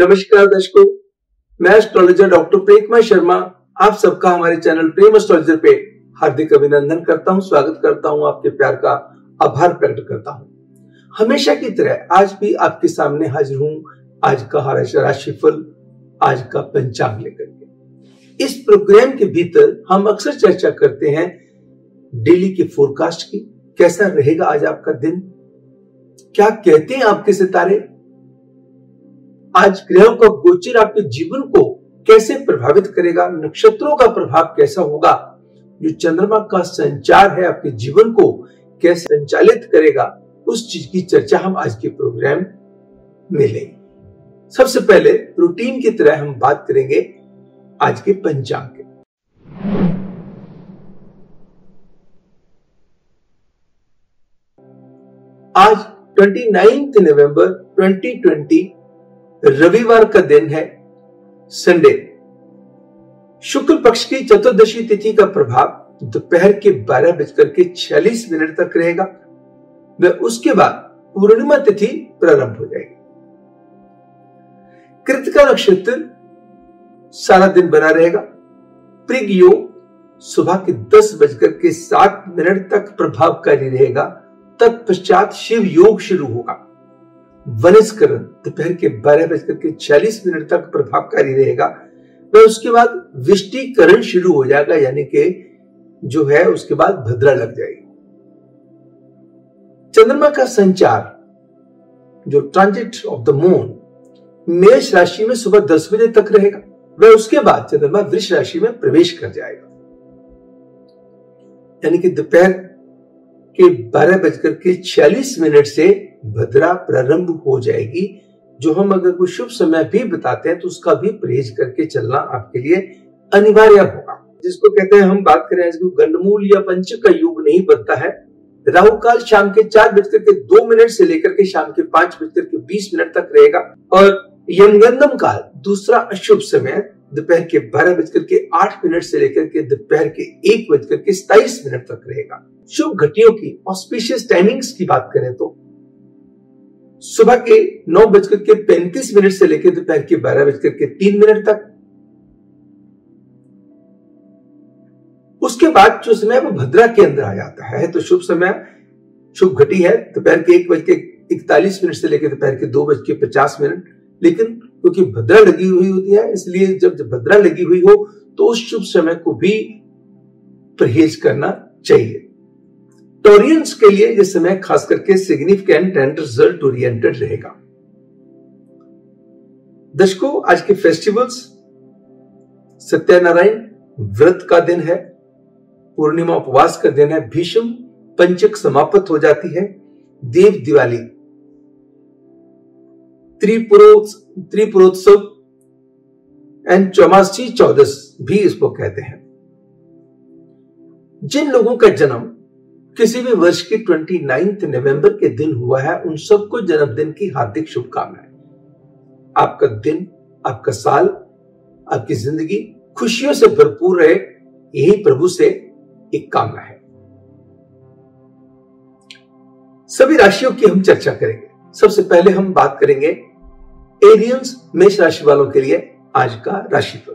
नमस्कार दर्शकों, मैं एस्ट्रोलॉजर डॉक्टर प्रेम शर्मा आप सबका हमारे चैनल प्रेम एस्ट्रोलॉजर पे हार्दिक अभिनंदन करता हूं, स्वागत करता हूं, आपके प्यार का आभार प्रकट करता हूं। हमेशा की तरह आज भी आपके सामने हाजिर हूं, आज का राशिफल, आज का पंचांग लेकर के। इस प्रोग्राम के भीतर हम अक्सर चर्चा करते हैं डेली के फोरकास्ट की। कैसा रहेगा आज आपका दिन, क्या कहते हैं आपके सितारे, आज ग्रहों का गोचर आपके जीवन को कैसे प्रभावित करेगा, नक्षत्रों का प्रभाव कैसा होगा, जो चंद्रमा का संचार है आपके जीवन को कैसे संचालित करेगा, उस चीज की चर्चा हम आज के प्रोग्राम में लेंगे। सबसे पहले रूटीन की तरह हम बात करेंगे आज के पंचांग के। आज 29 नवंबर 2020 रविवार का दिन है, संडे। शुक्ल पक्ष की चतुर्दशी तिथि का प्रभाव दोपहर के 12:46 तक रहेगा व उसके बाद पूर्णिमा तिथि प्रारंभ हो जाएगी। कृतिका नक्षत्र सारा दिन बना रहेगा। पृग योग सुबह के 10:07 तक प्रभावकारी रहेगा। तत्पश्चात शिव योग शुरू होगा। वनिस्करण दोपहर के 12:46 तक प्रभावकारी रहेगा व उसके बाद विष्टिकरण शुरू हो जाएगा, यानी कि जो है उसके बाद भद्रा लग जाएगी। चंद्रमा का संचार, जो ट्रांजिट ऑफ द मून, मेष राशि में सुबह 10 बजे तक रहेगा व उसके बाद चंद्रमा वृष राशि में प्रवेश कर जाएगा, यानी कि दोपहर के 12:46 से भद्रा प्रारंभ हो जाएगी। जो हम अगर कोई शुभ समय भी बताते हैं तो उसका भी परहेज करके चलना आपके लिए अनिवार्य होगा। जिसको कहते हैं, हम बात करें गंडमूल या पंचक का युग नहीं बनता है। राहु काल शाम के 4:02 से लेकर के शाम के 5:20 तक रहेगा और यमगंधम काल दूसरा अशुभ समय दोपहर के 12:08 से लेकर के दोपहर के 1:27 तक रहेगा। शुभ घटियों की ऑस्पिशियस टाइमिंग्स की बात करें तो सुबह के 9:35 से लेकर दोपहर के 12:03 तक। उसके बाद जो समय वो भद्रा के अंदर आ जाता है, तो शुभ समय, शुभ घटी है दोपहर के 1:41 से लेकर दोपहर के 2:50। लेकिन क्योंकि भद्रा लगी हुई होती है, इसलिए जब भद्रा लगी हुई हो तो उस शुभ समय को भी परहेज करना चाहिए। टोरियंस के लिए यह समय खास करके सिग्निफिकेंट एंड रिजल्ट ओरिएंटेड रहेगा। दर्शकों, आज के फेस्टिवल्स, सत्यनारायण व्रत का दिन है, पूर्णिमा उपवास का दिन है, भीष्म पंचक समाप्त हो जाती है, देव दिवाली, त्रिपुरोत्सव एंड चौमासी चौदस भी इसको कहते हैं। जिन लोगों का जन्म किसी भी वर्ष की 29 नवंबर के दिन हुआ है, उन सबको जन्मदिन की हार्दिक शुभकामनाएं। आपका दिन, आपका साल, आपकी जिंदगी खुशियों से भरपूर रहे, यही प्रभु से एक कामना है। सभी राशियों की हम चर्चा करेंगे। सबसे पहले हम बात करेंगे एरियंस, मेष राशि वालों के लिए आज का राशिफल।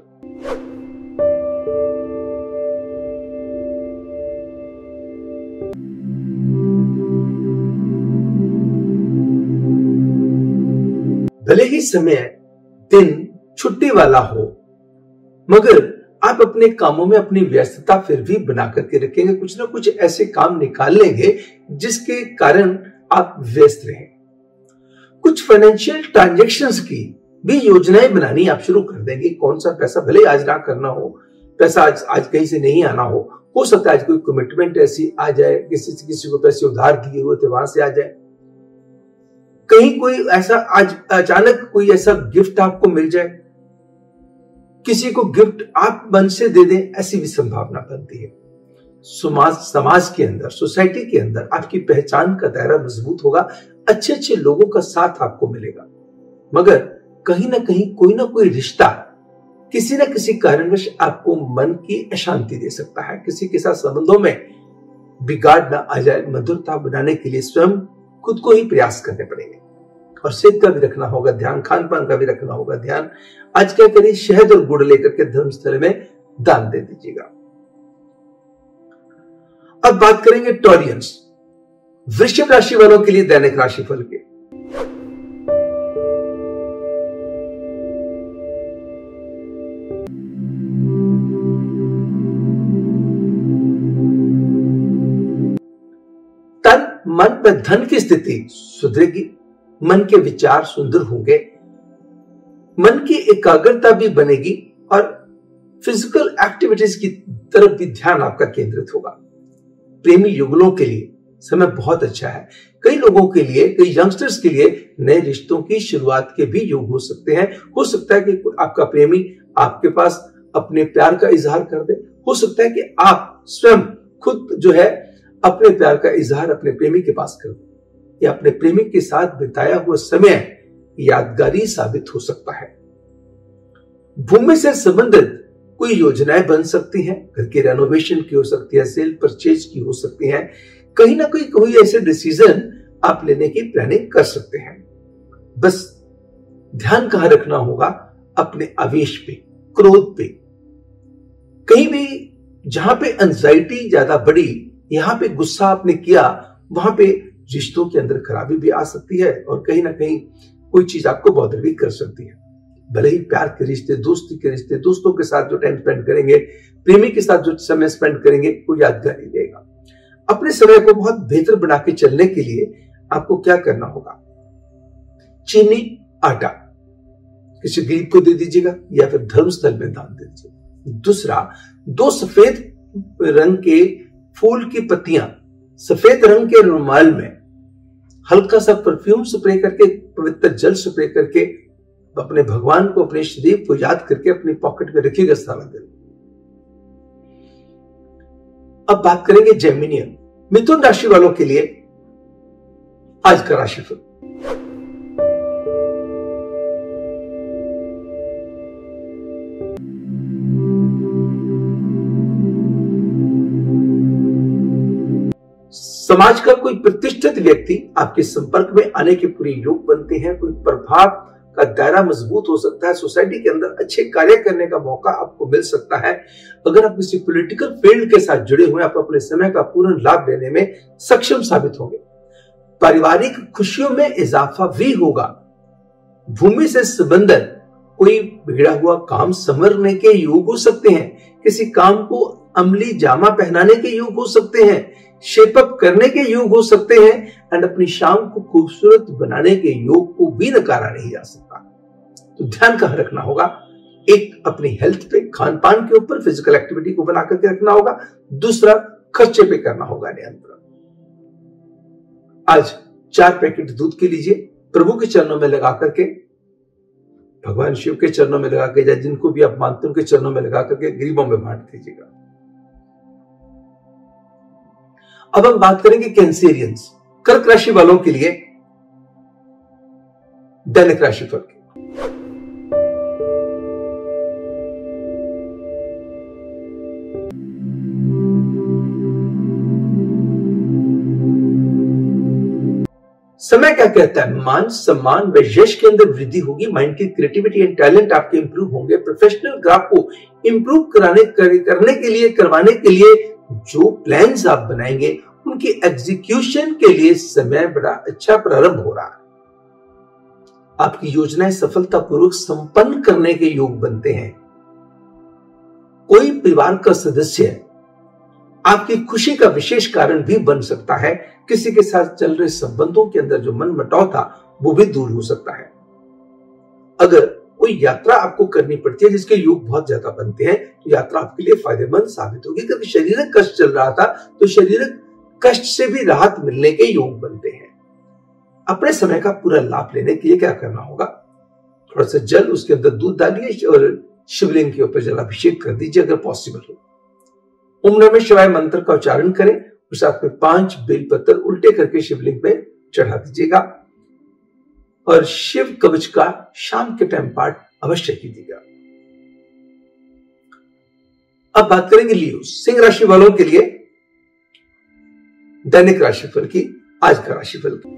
भले ही समय, दिन छुट्टी वाला हो, मगर आप अपने कामों में अपनी व्यस्तता फिर भी बना करके रखेंगे। कुछ ना कुछ ऐसे काम निकाल लेंगे जिसके कारण आप व्यस्त रहें। कुछ फाइनेंशियल ट्रांजैक्शंस की भी योजनाएं बनानी आप शुरू कर देंगे। कौन सा पैसा, भले आज ना करना हो, पैसा आज कहीं से नहीं आना हो सकता है आज कोई कमिटमेंट ऐसी आ जाए, किसी को पैसे उधार दिए हुए थे वहां से आ जाए, कहीं कोई ऐसा आज अचानक कोई ऐसा गिफ्ट आपको मिल जाए, किसी को गिफ्ट आप मन से दे दें, ऐसी भी संभावना बनती है। समाज के अंदर, सोसाइटी के अंदर आपकी पहचान का दायरा मजबूत होगा, अच्छे अच्छे लोगों का साथ आपको मिलेगा। मगर कहीं ना कहीं कोई ना कोई रिश्ता किसी न किसी कारणवश आपको मन की अशांति दे सकता है। किसी के साथ संबंधों में बिगाड़ ना आ जाए, मधुरता बनाने के लिए स्वयं खुद को ही प्रयास करने पड़ेंगे। और सेहत का भी रखना होगा ध्यान, खान पान का भी रखना होगा ध्यान। आज क्या करिए, शहद और गुड़ लेकर के धर्मस्थल में दान दे दीजिएगा। अब बात करेंगे टॉरियंस, वृश्चिक राशि वालों के लिए दैनिक राशिफल के। तन मन व धन की स्थिति सुधरेगी, मन के विचार सुंदर होंगे, मन की एकाग्रता भी बनेगी और फिजिकल एक्टिविटीज की तरफ भी ध्यान आपका केंद्रित होगा। प्रेमी युगलों के लिए समय बहुत अच्छा है। कई लोगों के लिए, कई यंगस्टर्स के लिए नए रिश्तों की शुरुआत के भी योग हो सकते हैं। हो सकता है कि आपका प्रेमी आपके पास अपने प्यार का इजहार कर दे, हो सकता है कि आप स्वयं खुद जो है अपने प्यार का इजहार अपने प्रेमी के पास कर दे, या अपने प्रेमी के साथ बिताया हुआ समय यादगारी साबित हो सकता है। भूमि से संबंधित कोई योजनाएं बन सकती हैं, घर की रेनोवेशन की हो सकती है, सेल परचेज की हो सकती है, कहीं ना कहीं कोई ऐसे डिसीजन आप लेने की प्लानिंग कर सकते हैं। बस ध्यान कहां रखना होगा, अपने आवेश पे, क्रोध पे। कहीं भी जहां पे एंजाइटी ज्यादा बढ़ी, यहां पे गुस्सा आपने किया, वहां पे रिश्तों के अंदर खराबी भी आ सकती है और कहीं ना कहीं कोई चीज आपको बॉदर भी कर सकती है। भले ही प्यार के रिश्ते, दोस्ती के रिश्ते, दोस्तों के साथ जो टाइम स्पेंड करेंगे, प्रेमी के साथ जो समय स्पेंड करेंगे, कोई यादगार नहीं रहेगा। अपने समय को बहुत बेहतर बना के चलने के लिए आपको क्या करना होगा, चीनी आटा किसी गरीब को दे दीजिएगा या फिर धर्मस्थल में दान दे दीजिएगा। दूसरा, 2 सफेद रंग के फूल की पत्तियां सफेद रंग के रुमाल में हल्का सा परफ्यूम स्प्रे करके, पवित्र जल स्प्रे करके अपने भगवान को, अपने शरीर को याद करके अपनी पॉकेट में रखिएगा सारा दिन। अब बात करेंगे जेमिनियन, मिथुन राशि वालों के लिए आज का राशिफल। समाज का कोई प्रतिष्ठित व्यक्ति आपके संपर्क में आने के पूरे योग बनते हैं। कोई प्रभाव का दायरा मजबूत हो सकता है। सोसाइटी के अंदर अच्छे कार्य करने का मौका आपको मिल सकता है। अगर आप किसी पॉलिटिकल फील्ड के साथ जुड़े हुए, आप अपने समय का पूर्ण लाभ लेने में सक्षम साबित होंगे। पारिवारिक खुशियों में इजाफा भी होगा। भूमि से संबंधित कोई बिगड़ा हुआ काम संवरने के योग हो सकते हैं। किसी काम को अमली जामा पहनाने के योग हो सकते हैं। शेपअप करने के योग हो सकते हैं एंड अपनी शाम को खूबसूरत बनाने के योग को भी नकारा नहीं जा सकता। तो ध्यान कहां रखना होगा, एक अपनी हेल्थ पे, खान पान के ऊपर, फिजिकल एक्टिविटी को बना करके रखना होगा। दूसरा, खर्चे पे करना होगा नियंत्रण। आज 4 पैकेट दूध के लीजिए, प्रभु के चरणों में लगा करके, भगवान शिव के चरणों में लगा के, या जिनको भी आप मानते हैं उनके चरणों में लगा करके गरीबों में बांट दीजिएगा। अब हम बात करेंगे कैंसेरियंस, कर्क राशि वालों के लिए दैनिक राशिफल की। समय क्या कहता है, मान सम्मान व यश के अंदर वृद्धि होगी। माइंड की क्रिएटिविटी एंड टैलेंट आपके इंप्रूव होंगे। प्रोफेशनल ग्राफ को इंप्रूव करवाने के लिए जो प्लान्स आप बनाएंगे, उनकी एग्जीक्यूशन के लिए समय बड़ा अच्छा प्रारंभ हो रहा है। आपकी योजनाएं सफलतापूर्वक संपन्न करने के योग बनते हैं। कोई परिवार का सदस्य आपकी खुशी का विशेष कारण भी बन सकता है। किसी के साथ चल रहे संबंधों के अंदर जो मनमुटाव था, वो भी दूर हो सकता है। अगर कोई यात्रा आपको करनी पड़ती है जिसके योग बहुत ज्यादा बनते हैं, तो यात्रा आपके लिए फायदेमंद साबित होगी। क्योंकि शारीरिक कष्ट चल रहा था, तो शारीरिक कष्ट से भी राहत मिलने के योग बनते हैं। अपने समय का पूरा लाभ लेने के लिए क्या करना होगा, थोड़ा सा जल, उसके अंदर दूध डालिए और शिवलिंग के ऊपर जलाभिषेक कर दीजिए अगर पॉसिबल हो। ओम नमः शिवाय मंत्र का उच्चारण करें और साथ में 5 बेलपत्र उल्टे करके शिवलिंग पे चढ़ा दीजिएगा और शिव कवच का शाम के टाइम पाठ अवश्य कीजिएगा। अब बात करेंगे लियो, सिंह राशि वालों के लिए दैनिक राशिफल की, आज का राशिफल की।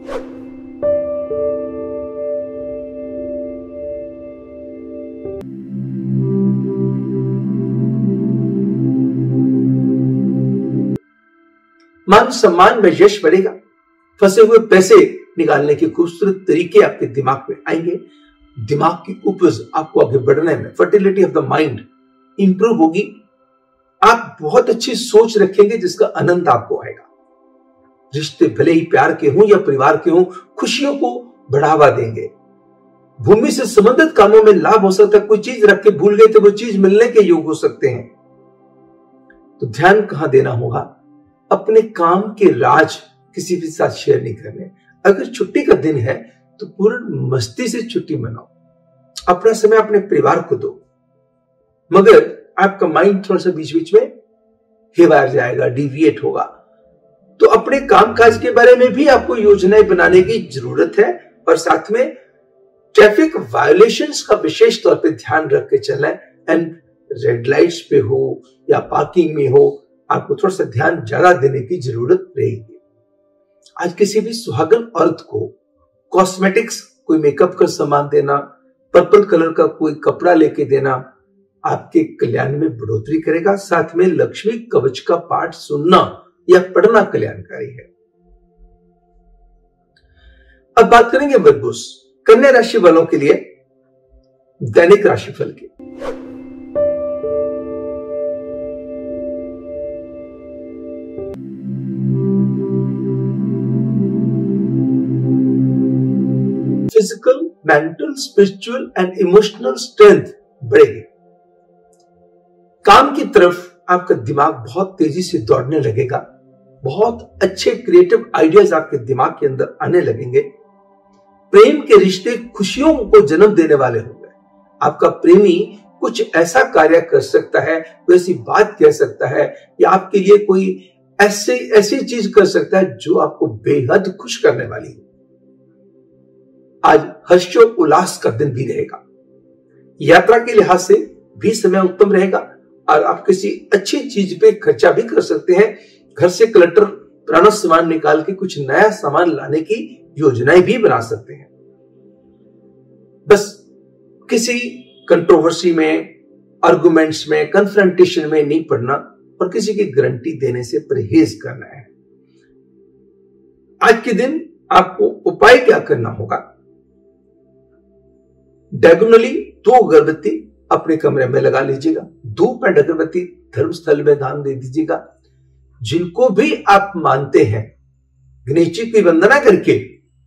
मान सम्मान में यश बढ़ेगा। फंसे हुए पैसे निकालने के खूबसूरत तरीके आपके दिमाग में आएंगे। दिमाग की उपज आपको आगे बढ़ने में, fertility of the mind improve होगी। आप बहुत अच्छी सोच रखेंगे जिसका आनंद आपको आएगा। रिश्ते भले ही प्यार के हों या परिवार के हों, खुशियों को बढ़ावा देंगे। भूमि से संबंधित कामों में लाभ हो सकता है। कोई चीज रख के भूल गए तो वो चीज मिलने के योग हो सकते हैं। तो ध्यान कहां देना होगा? अपने काम के राज किसी के साथ शेयर नहीं करने। अगर छुट्टी का दिन है तो पूर्ण मस्ती से छुट्टी मनाओ। अपना समय अपने परिवार को दो। मगर आपका माइंड थोड़ा सा बीच बीच में हेवार जाएगा, डिविएट होगा। तो अपने कामकाज के बारे में भी आपको योजनाएं बनाने की जरूरत है और साथ में ट्रैफिक वायोलेशंस का विशेष तौर पे ध्यान रख के चलना है। एंड रेड लाइट्स पे हो या पार्किंग में हो, आपको थोड़ा सा ध्यान ज्यादा देने की जरूरत रहेगी। आज किसी भी सुहागन औरत को कॉस्मेटिक्स, कोई मेकअप का सामान देना, पर्पल कलर का कोई कपड़ा लेके देना आपके कल्याण में बढ़ोतरी करेगा। साथ में लक्ष्मी कवच का पाठ सुनना या पढ़ना कल्याणकारी है। अब बात करेंगे वर्गोस, कन्या राशि वालों के लिए दैनिक राशिफल की। Physical, mental, spiritual and emotional strength बढ़ेगी। काम की तरफ आपका दिमाग बहुत तेजी से दौड़ने लगेगा। बहुत अच्छे क्रिएटिव आइडियाज आपके दिमाग के अंदर आने लगेंगे। प्रेम के रिश्ते खुशियों को जन्म देने वाले होंगे। आपका प्रेमी कुछ ऐसा कार्य कर सकता है, कोई ऐसी बात कह सकता है या आपके लिए कोई ऐसी चीज कर सकता है जो आपको बेहद खुश करने वाली है। आज हर्षो उल्लास का दिन भी रहेगा। यात्रा के लिहाज से भी समय उत्तम रहेगा और आप किसी अच्छी चीज पे खर्चा भी कर सकते हैं। घर से क्लटर, पुराना सामान निकाल के कुछ नया सामान लाने की योजनाएं भी बना सकते हैं। बस किसी कंट्रोवर्सी में, आर्गुमेंट्स में, कन्फ्रंटेशन में नहीं पड़ना और किसी की गारंटी देने से परहेज करना है। आज के दिन आपको उपाय क्या करना होगा? डायगोनली 2 अगरबत्ती अपने कमरे में लगा लीजिएगा। 2 पेंड अगरबत्ती धर्मस्थल में दान दे दीजिएगा। जिनको भी आप मानते हैं, गणेश जी की वंदना करके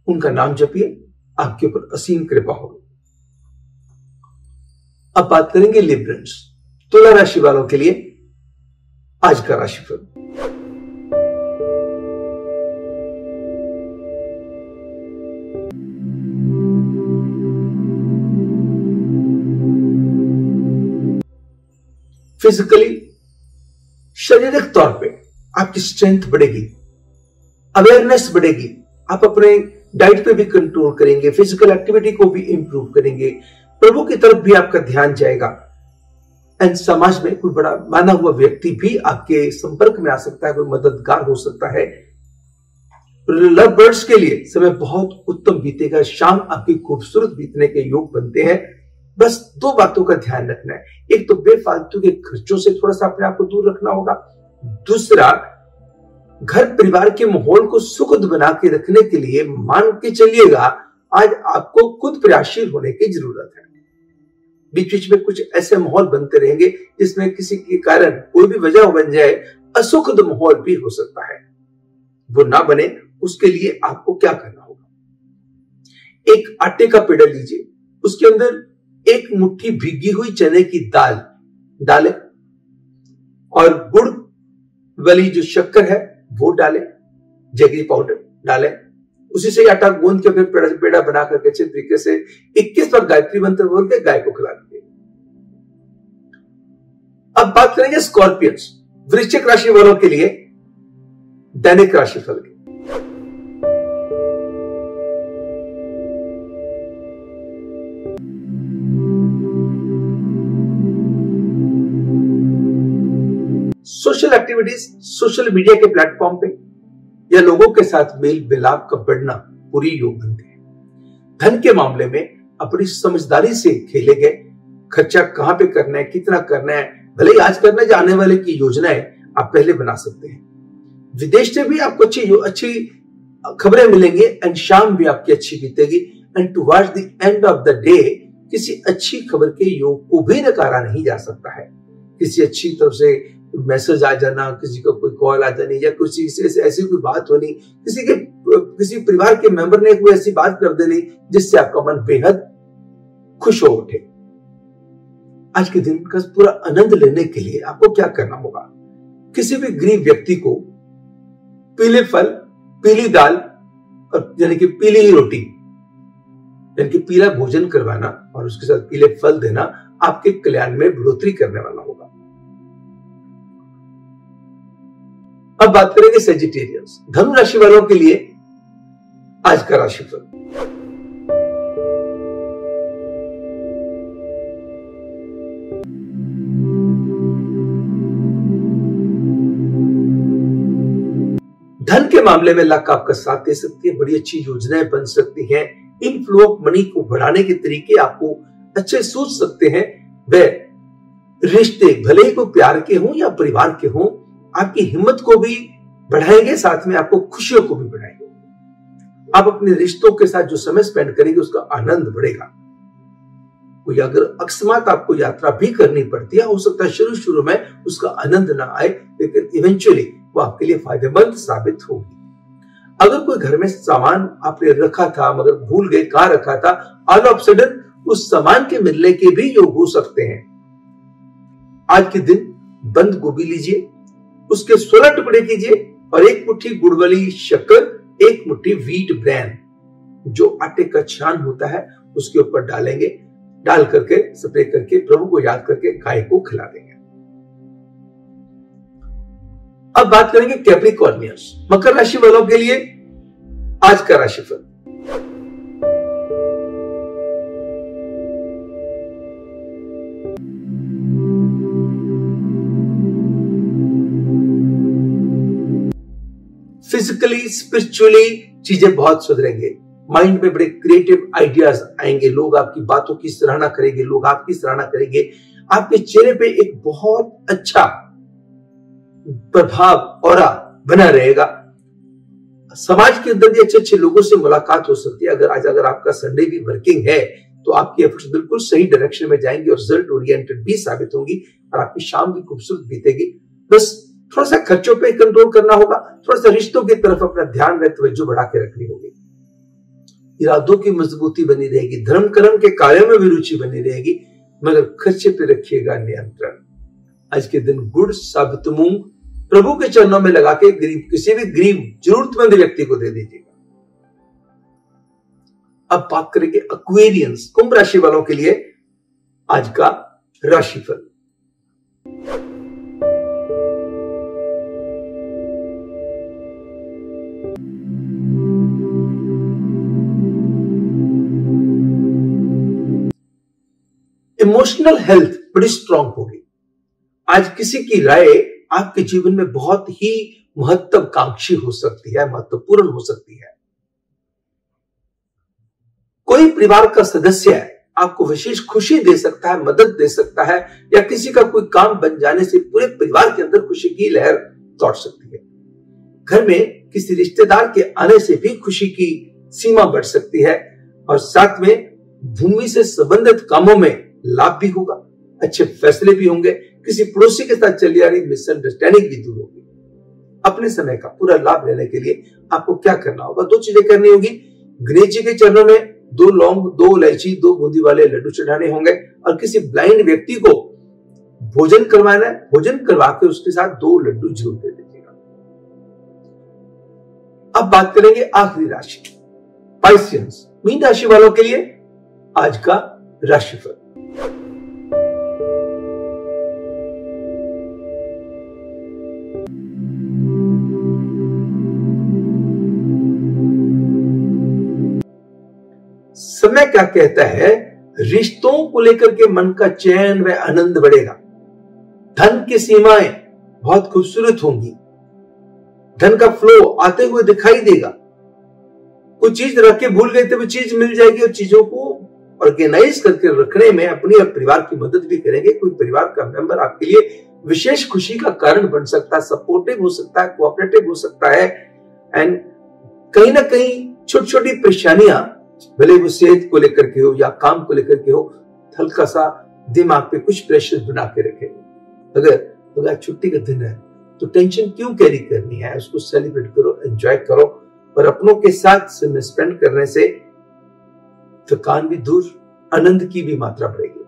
उनका नाम जपिए, आपके ऊपर असीम कृपा होगी। अब बात करेंगे लिब्रंस, तुला राशि वालों के लिए आज का राशिफल। फिजिकली, शारीरिक तौर पे आपकी स्ट्रेंथ बढ़ेगी, अवेयरनेस बढ़ेगी। आप अपने डाइट पे भी कंट्रोल करेंगे, फिजिकल एक्टिविटी को भी इंप्रूव करेंगे, प्रभु की तरफ भी आपका ध्यान जाएगा। एंड समाज में कोई बड़ा माना हुआ व्यक्ति भी आपके संपर्क में आ सकता है, कोई मददगार हो सकता है। लव बर्ड्स के लिए समय बहुत उत्तम बीतेगा। शाम आपकी खूबसूरत बीतने के योग बनते हैं। बस 2 बातों का ध्यान रखना है। एक तो बेफालतू के खर्चों से थोड़ा सा अपने आप को दूर रखना होगा। दूसरा, घर परिवार के माहौल को सुखद बना के रखने के लिए मान के चलिएगा, आज आपको खुद प्रयासशील होने की जरूरत है। बीच बीच में कुछ ऐसे माहौल बनते रहेंगे जिसमें किसी के कारण कोई भी वजह बन जाए, असुखद माहौल भी हो सकता है। वो ना बने उसके लिए आपको क्या करना होगा? एक आटे का पेड़ा लीजिए, उसके अंदर 1 मुट्ठी भीगी हुई चने की दाल डालें और गुड़ वाली जो शक्कर है वो डालें, जैगरी पाउडर डालें। उसी से आटा गूंद के फिर पेड़ा बना करके अच्छे तरीके से 21 बार गायत्री मंत्र बोल के गाय को खिला दीजिए। अब बात करेंगे स्कॉर्पियंस, वृश्चिक राशि वालों के लिए दैनिक राशिफल की। सोशल एक्टिविटीज, सोशल मीडिया के प्लेटफॉर्म पे या लोगों के साथ मेल मिलाप का बढ़ना पूरी योग बनते हैं। धन के मामले में अपनी समझदारी से खेले गए, खर्चा कहां पे करना है, कितना करना है, भले ही आज करना है, आने वाले की योजनाएं आप पहले बना सकते हैं। विदेश से भी आपको अच्छी खबरें मिलेंगी एंड शाम भी आपकी अच्छी बीतेगी। And towards the end of the day किसी अच्छी खबर के योग को भी नकारा नहीं जा सकता है। किसी अच्छी तरफ से मैसेज आ जाना, किसी का कोई कॉल आ जानी, या किसी से ऐसी कोई बात होनी, किसी परिवार के मेंबर ने कोई ऐसी बात कर देनी जिससे आपका मन बेहद खुश हो उठे। आज के दिन का पूरा आनंद लेने के लिए आपको क्या करना होगा? किसी भी गरीब व्यक्ति को पीले फल, पीली दाल और यानी कि पीली रोटी यानी कि पीला भोजन करवाना और उसके साथ पीले फल देना आपके कल्याण में बढ़ोतरी करने वाला होगा। अब बात करेंगे सेजिटेरियंस, धनु राशि वालों के लिए आज का राशिफल। धन के मामले में लक आपका साथ दे सकती है, बड़ी अच्छी योजनाएं बन सकती हैं, इनफ्लो ऑफ मनी को बढ़ाने के तरीके आपको अच्छे सोच सकते हैं। वह रिश्ते भले ही कोई प्यार के हों या परिवार के हों, आपकी हिम्मत को भी बढ़ाएंगे, साथ में आपको खुशियों को भी बढ़ाएंगे। आप अपने रिश्तों के साथ जो समय स्पेंड करेंगे उसका आनंद बढ़ेगा। कोई अगर अकस्मात आपको यात्रा भी करनी पड़ती है, हो सकता है शुरू में उसका आनंद ना आए, लेकिन इवेंचुअली वो आपके लिए फायदेमंद साबित होगी। अगर कोई घर में सामान आपने रखा था मगर भूल गए कहां रखा था, ऑल ऑफ सडन उस सामान के मिलने के भी योग हो सकते हैं। आज के दिन बंद गोभी लीजिए, उसके 16 टुकड़े कीजिए और 1 मुट्ठी गुड़ वाली शक्कर, 1 मुट्ठी व्हीट ब्रैन जो आटे का छान होता है उसके ऊपर डालेंगे, डाल करके स्प्रे करके प्रभु को याद करके गाय को खिला देंगे। अब बात करेंगे कैप्रिकॉर्नियस, मकर राशि वालों के लिए आज का राशिफल। फिजिकली स्पिरिचुअली चीजें बहुत सुधरेंगे, माइंड में बड़े क्रिएटिव आइडियाज आएंगे, लोग आपकी बातों की सराहना करेंगे, लोग आपकी सराहना करेंगे। आपके चेहरे पे एक बहुत अच्छा प्रभाव ऑरा बना रहेगा। समाज के अंदर भी अच्छे लोगों से मुलाकात हो सकती है। अगर आपका संडे भी वर्किंग है तो आपकी एफर्ट्स बिल्कुल सही डायरेक्शन में जाएंगे और रिजल्ट ओरिएंटेड भी साबित होंगी और आपकी शाम भी खूबसूरत बीतेगी। बस थोड़ा सा खर्चों पे कंट्रोल करना होगा, थोड़ा सा रिश्तों की तरफ अपना ध्यान व तवज्जो बढ़ा के रखनी होगी। इरादों की मजबूती बनी रहेगी, धर्म कर्म के कार्यों में भी रुचि बनी रहेगी, मगर खर्चे पे रखिएगा नियंत्रण। आज के दिन गुड़ साबुत मूंग प्रभु के चरणों में लगा के किसी भी गरीब जरूरतमंद व्यक्ति को दे दीजिएगा। अब बात करेंगे एक्वेरियंस, कुंभ राशि वालों के लिए आज का राशिफल। इमोशनल हेल्थ बड़ी स्ट्रांग होगी। आज किसी की राय आपके जीवन में बहुत ही महत्वाकांक्षी हो सकती है, महत्वपूर्ण हो सकती है। कोई परिवार का सदस्य आपको विशेष खुशी दे सकता है, मदद दे सकता है, या किसी का कोई काम बन जाने से पूरे परिवार के अंदर खुशी की लहर दौड़ सकती है। घर में किसी रिश्तेदार के आने से भी खुशी की सीमा बढ़ सकती है और साथ में भूमि से संबंधित कामों में लाभ भी होगा, अच्छे फैसले भी होंगे, किसी पड़ोसी के साथ चली आ रही मिसअंडरस्टैंडिंग भी दूर होगी। अपने समय का पूरा लाभ लेने के लिए आपको क्या करना होगा? 2 चीजें करनी होगी। गणेश जी के चरणों में 2 लौंग, 2 इलायची, 2 बूंदी वाले लड्डू चढ़ाने होंगे और किसी ब्लाइंड व्यक्ति को भोजन करवाना है, भोजन करवा के उसके साथ 2 लड्डू जरूर दे दीजिएगा। अब बात करेंगे आखिरी राशि पाइसियंस, मीन राशि वालों के लिए आज का राशिफल। समय क्या कहता है? रिश्तों को लेकर के मन का चैन व आनंद बढ़ेगा। धन की सीमाएं बहुत खूबसूरत होंगी, धन का फ्लो आते हुए दिखाई देगा। कोई चीज रख के भूल गए थे वो चीज मिल जाएगी और चीजों को ऑर्गेनाइज करके रखने में अपनी और परिवार की मदद भी करेंगे। कोई परिवार का मेंबर आपके लिए विशेष खुशी का कारण बन सकता है, सपोर्टिव हो सकता है, कोऑपरेटिव हो सकता है। एंड कहीं ना कहीं छोटी छोटी परेशानियां, भले वो सेहत को लेकर के हो या काम को लेकर के हो, हल्का सा दिमाग पे कुछ प्रेशर बना के रखेंगे। अगर छुट्टी का दिन है तो टेंशन क्यों कैरी करनी है, उसको सेलिब्रेट करो, एंजॉय करो। और अपनों के साथ समय स्पेंड करने से थकान भी दूर, आनंद की भी मात्रा बढ़ेगी।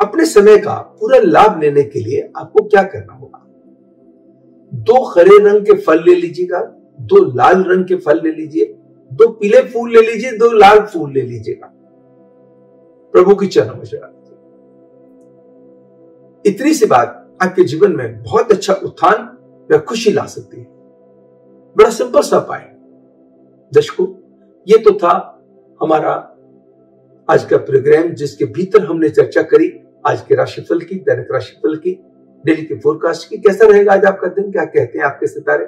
अपने समय का पूरा लाभ लेने के लिए आपको क्या करना होगा? 2 हरे रंग के फल ले लीजिएगा, 2 लाल रंग के फल ले लीजिए, 2 पीले फूल ले लीजिए, 2 लाल फूल ले लीजिएगा। प्रभु की चरणों में चढ़ा दीजिए। इतनी सी बात आपके जीवन में बहुत अच्छा उत्थान या खुशी ला सकती है। बड़ा सिंपल सा उपाय। दर्शकों, ये तो था हमारा आज का प्रोग्राम, जिसके भीतर हमने चर्चा करी आज के राशिफल की, दैनिक राशिफल की, डेली के फोरकास्ट की। कैसा रहेगा आज आपका दिन, क्या कहते हैं आपके सितारे?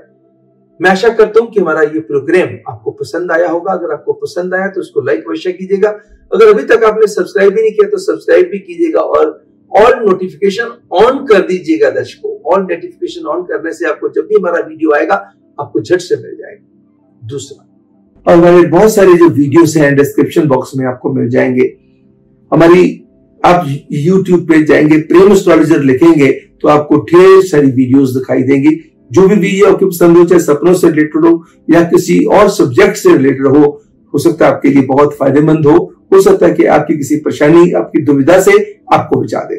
मैं आशा करता हूं कि हमारा ये प्रोग्राम आपको पसंद आया होगा। अगर आपको पसंद आया तो उसको लाइक अवश्य कीजिएगा। अगर अभी तक आपने सब्सक्राइब भी नहीं किया तो सब्सक्राइब भी कीजिएगा और ऑल नोटिफिकेशन ऑन कर दीजिएगा। दर्शकों, ऑल नोटिफिकेशन ऑन करने से आपको जब भी हमारा वीडियो आएगा आपको झट से मिल जाएगा। दूसरा, और हमारे बहुत सारे जो वीडियोस हैं डिस्क्रिप्शन बॉक्स में आपको मिल जाएंगे। हमारी आप YouTube पे जाएंगे, प्रेम एस्ट्रोलॉजर लिखेंगे तो आपको ढेर सारी वीडियोस दिखाई देंगी। जो भी वीडियो आपको पसंद हो, चाहे सपनों से रिलेटेड हो या किसी और सब्जेक्ट से रिलेटेड हो सकता है आपके लिए बहुत फायदेमंद हो सकता है कि आपकी किसी परेशानी, आपकी दुविधा से आपको बचा दे।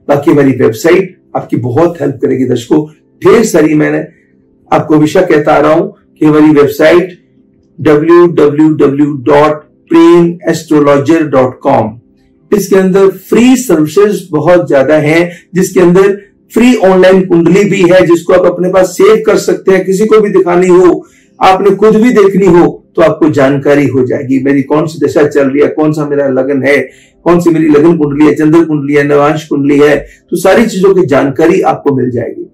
बाकी हमारी वेबसाइट आपकी बहुत हेल्प करेगी। दर्शकों, ढेर सारी, मैंने आपको हमेशा कहता आ रहा हूं कि हमारी वेबसाइट www.premastrologer.com, इसके अंदर फ्री सर्विसेज बहुत ज्यादा हैं, जिसके अंदर फ्री ऑनलाइन कुंडली भी है जिसको आप अपने पास सेव कर सकते हैं। किसी को भी दिखानी हो, आपने खुद भी देखनी हो तो आपको जानकारी हो जाएगी। मेरी कौन सी दशा चल रही है, कौन सा मेरा लगन है, कौन सी मेरी लगन कुंडली है, चंद्र कुंडली है, नवांश कुंडली है, तो सारी चीजों की जानकारी आपको मिल जाएगी।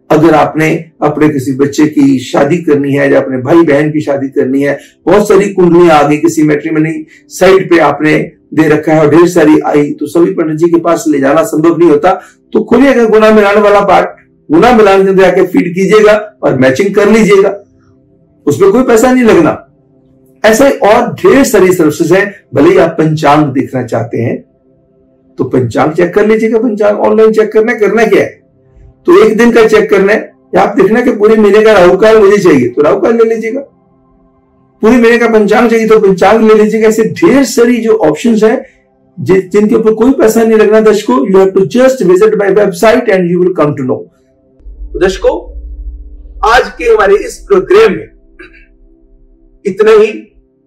अगर आपने अपने किसी बच्चे की शादी करनी है या अपने भाई बहन की शादी करनी है, बहुत सारी कुंडलियां आ गई, किसी मैट्रिमनी साइट पे आपने दे रखा है और ढेर सारी आई, तो सभी पंडित जी के पास ले जाना संभव नहीं होता। तो खोलिएगा गुना मिलाने वाला पार्ट, गुना मिलाने के अंदर आके फीड कीजिएगा और मैचिंग कर लीजिएगा, उसमें कोई पैसा नहीं लगना। ऐसे और ढेर सारी सर्विसेज है। भले ही आप पंचांग देखना चाहते हैं तो पंचांग चेक कर लीजिएगा। पंचांग ऑनलाइन चेक करना क्या है, तो एक दिन का चेक करना है या आप देखना कि पूरे महीने का राहु काल मुझे चाहिए तो राहु काल ले लीजिएगा, पूरे महीने का पंचांग चाहिए तो पंचांग ले लीजिएगा। ऐसे ढेर सारी जो ऑप्शंस है जिनके ऊपर कोई पैसा नहीं लगना। दर्शकों, you have to just visit my website and you will come to know. दर्शकों, आज के हमारे इस प्रोग्राम में इतना ही।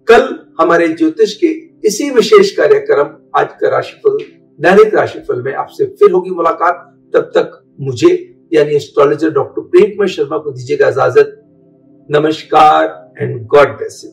कल हमारे ज्योतिष के इसी विशेष कार्यक्रम आज का राशिफल, दैनिक राशिफल में आपसे फिर होगी मुलाकात। तब तक मुझे यानी एस्ट्रोलॉजर डॉक्टर प्रेम कुमार शर्मा को दीजिएगा इजाजत। नमस्कार एंड गॉड ब्लेस यू।